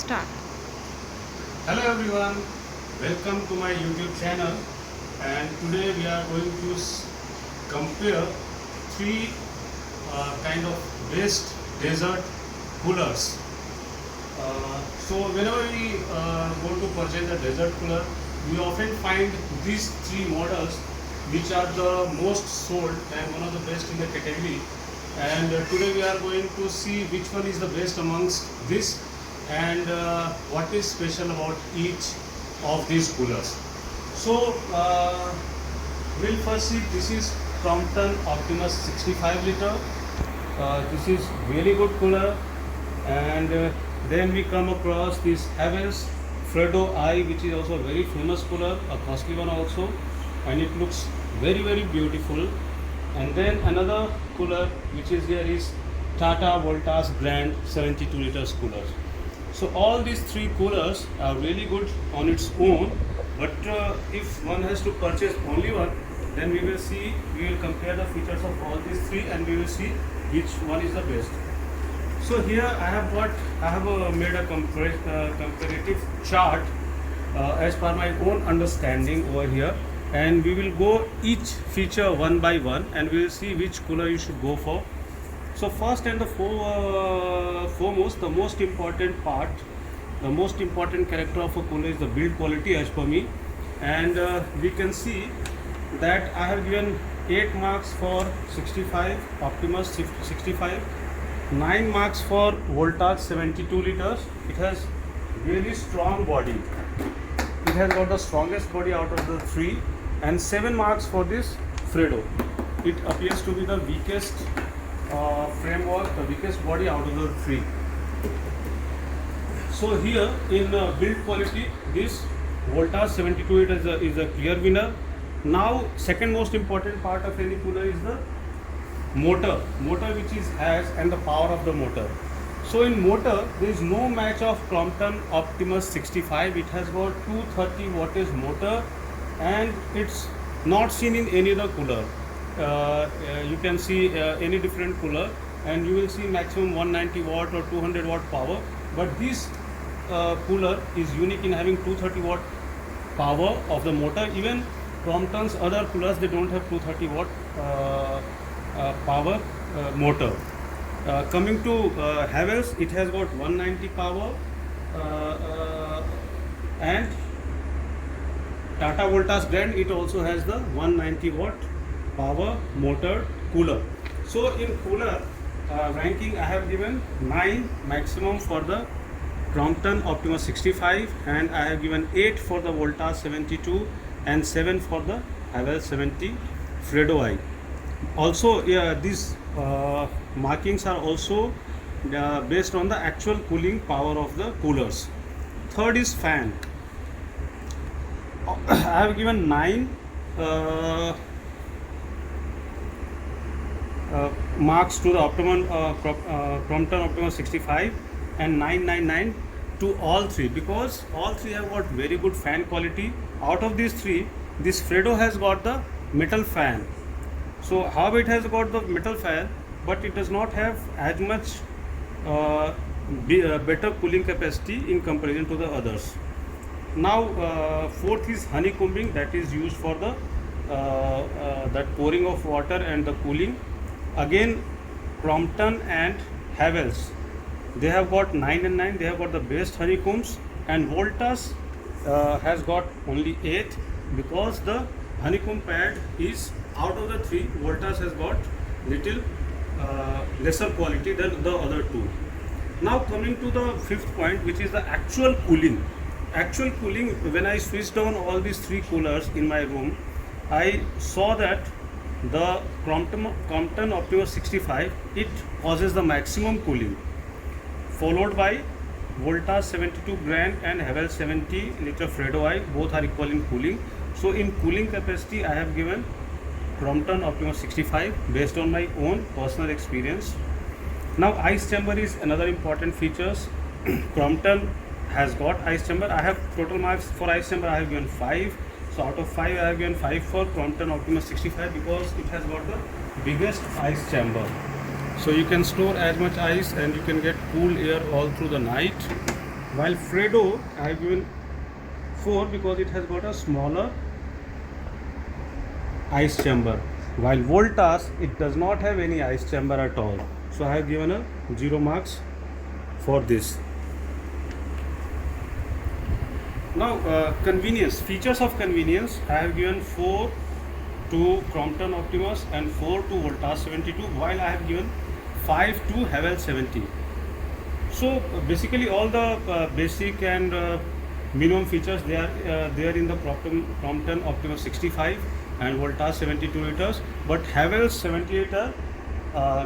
Start. Hello everyone, welcome to my YouTube channel, and today we are going to compare three kind of best desert coolers. So whenever we go to purchase a desert cooler, we often find these three models which are the most sold and one of the best in the category. And today we are going to see which one is the best amongst this and what is special about each of these coolers. So we'll first see, this is Crompton Optimus 65 liter. This is really good cooler, and then we come across this Havells Fredo I, which is also a very famous cooler, a costly one also, and it looks very beautiful. And then another cooler which is here is Tata Voltas brand 72 liters cooler. So all these three coolers are really good on its own, but if one has to purchase only one, then we will compare the features of all these three and we will see which one is the best. So here I have made a comparative chart as per my own understanding over here, and we will go each feature one by one and we will see which cooler you should go for. So first and the foremost, the most important part, the most important character of a cooler is the build quality as per me, and we can see that I have given 8 marks for 65 Optimus 65, 9 marks for Voltas 72 liters. It has really strong body. It has got the strongest body out of the three, and 7 marks for this Fredo. It appears to be the weakest framework, the weakest body out of the three. So here in build quality, this Voltas 72 is a clear winner. Now second most important part of any cooler is the motor which has and the power of the motor. So in motor there is no match of Crompton Optimus 65. It has got 230 wattage motor, and it's not seen in any other cooler. You can see any different cooler and you will see maximum 190 watt or 200 watt power, but this cooler is unique in having 230 watt power of the motor. Even Crompton's other coolers, they don't have 230 watt power motor. Coming to Havells, it has got 190 power, and Tata Voltas brand, it also has the 190 watt power motor cooler. So in cooler ranking, I have given 9 maximum for the Crompton Optimus 65, and I have given 8 for the Voltas 72 and 7 for the Havells 70 Fredo I. Also these markings are also based on the actual cooling power of the coolers. Third is fan. I have given 9 marks to the Crompton Optimus 65 and 999 to all three, because all three have got very good fan quality. Out of these three, this Fredo has got the metal fan. So how it has got the metal fan, but it does not have as much better cooling capacity in comparison to the others. Now fourth is honeycombing, that is used for the that pouring of water and the cooling. Again, Crompton and Havells, they have got 9 and 9, they have got the best honeycombs, and Voltas has got only 8, because the honeycomb pad is, out of the 3, Voltas has got little lesser quality than the other 2. Now coming to the fifth point, which is the actual cooling. Actual cooling, when I switched on all these 3 coolers in my room, I saw that the Crompton Optimus 65, it causes the maximum cooling, followed by Voltas 72 brand and Havells 70 liter Fredo I, both are equal in cooling. So in cooling capacity, I have given Crompton Optimus 65 based on my own personal experience. Now ice chamber is another important features. Crompton has got ice chamber. I have total marks for ice chamber, I have given 5. So out of 5, I have given 5 for Crompton Optimus 65 because it has got the biggest ice chamber. So you can store as much ice and you can get cool air all through the night. While Fredo I have given 4 because it has got a smaller ice chamber, while Voltas it does not have any ice chamber at all, so I have given a 0 marks for this. Now convenience, features of convenience, I have given 4 to Crompton Optimus and 4 to Voltas 72, while I have given 5 to Havel 70. So basically all the basic and minimum features they are there in the Crompton Optimus 65 and Voltas 72 liters, but Havells 70 liter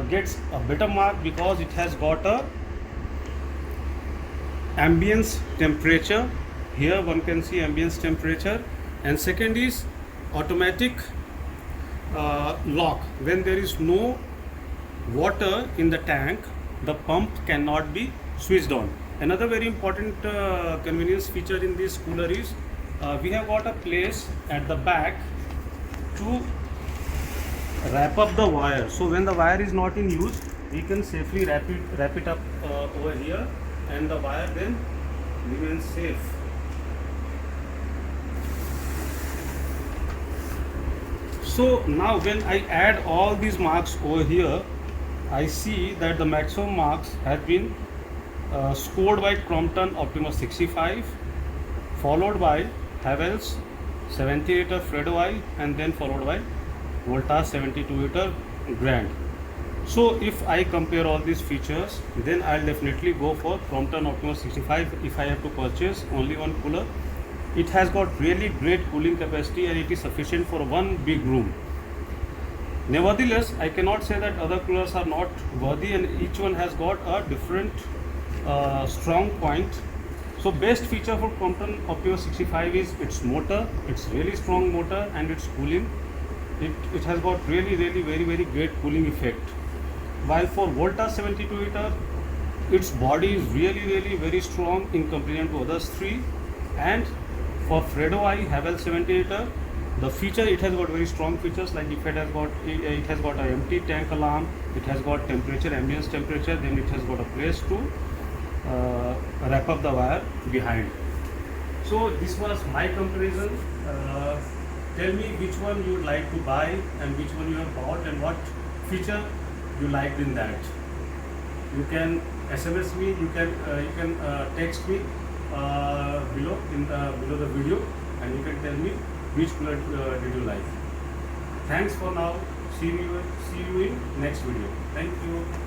gets a better mark because it has got a ambience temperature. Here one can see ambience temperature, and second is automatic lock. When there is no water in the tank, the pump cannot be switched on. Another very important convenience feature in this cooler is we have got a place at the back to wrap up the wire. So when the wire is not in use, we can safely wrap it up over here, and the wire then remains safe. So now when I add all these marks over here, I see that the maximum marks have been scored by Crompton Optimus 65, followed by Havells 70 liter Fredo I, and then followed by Voltas 72 liter Grand. So if I compare all these features, then I'll definitely go for Crompton Optimus 65 if I have to purchase only one cooler. It has got really great cooling capacity and it is sufficient for one big room. Nevertheless, I cannot say that other coolers are not worthy, and each one has got a different strong point. So best feature for Crompton Optimus 65 is its motor. It's really strong motor, and its cooling. It has got really very great cooling effect. While for Voltas 72 liter, its body is really very strong in comparison to others three, and for Fredo I Havells 70 liter, the feature, it has got very strong features, like it has got an empty tank alarm, it has got temperature, ambience temperature, then it has got a place to wrap up the wire behind. So this was my comparison. Tell me which one you would like to buy and which one you have bought and what feature you liked in that. You can SMS me, you can text me below the video, and you can tell me which cooler did you like. Thanks for now. See you in next video. Thank you.